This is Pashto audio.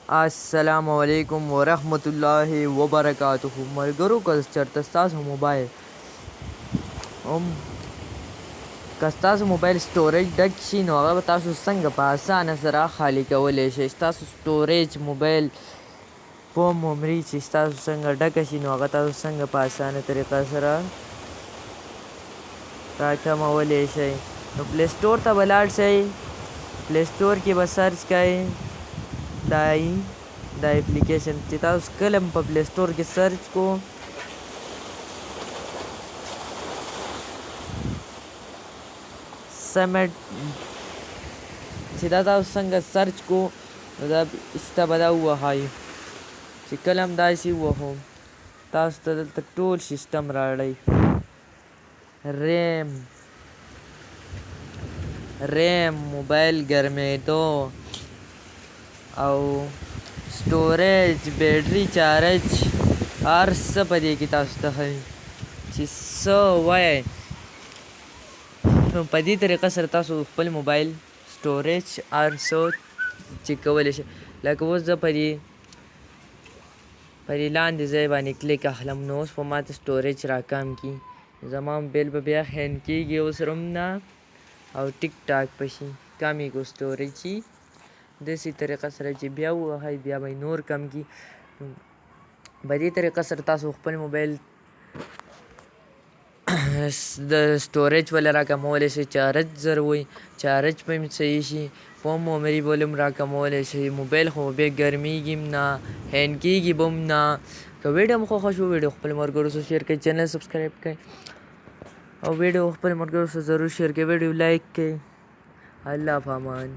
अस्सलामुअलैकुम वरहमतुल्लाहि वबरकातुहू। मलगरू चर्चा ستاسو موبایل که ستاسو موبایل سټوریج ډک شي نو هغه به تاسو څنګه په اسانه سره خالي کولی شئ. ستاسو سټوریج موبایل په میموري چې ستاسو څنګه ډکه شي نو هغه تاسو څنګه په اسانه طریقه سره راکمولی شئ. نو پلی سټور ته به لاړ شئ. پلی سټور کې به سرچ کوئ دا اپلیکیشن چې تاسو کله په پلی سټور کې سرچ کو سمټ چې دا تاسو څنګه سرچ کو نو دا سته به دا ووهئ چې کله هم داسې ووهو تاسو ته دلته ټول سیسټم راړئ. ریم موبایل ګرمېدو او سټوریج بیټري چارج هر څه په دې کې تاسو ته ښایي چې څه وایئ. نو په دې طریقه سره تاسو خپل موبایل سټوریج هر څه چیک کولی شئ. لکه اوس زه په دې لاندې ځای باندې کلیک اخلم نو اوس به ماته سټوریج راکم کي. زما موبایل به بیا هینګ کېږي اوس روم نه او ټیک ټاک به شي کم یې کو سټوریج شي. داسې طریقه سره چې بیا ووهئ بیا به نور کم کي. په دې طریقه سره تاسو خپل موبایل د سټوریج ولا راکمولی شئ. چارج زر وي چارج به مې صحیح شي. فون میموري به هم راکمولی شئ. موبایل خو بیا ګرمیږي هم نه هینګ کېږي به هم نه. که ویډیو مو خوښه شوه ویډیو خپل ملګرو سره شیر کړئ. چینل سبسکرایب کړئ او ویډیو خپل ملګرو سره ضرور شیر کړئ. ویډیو لایک کړئ. الله په امان.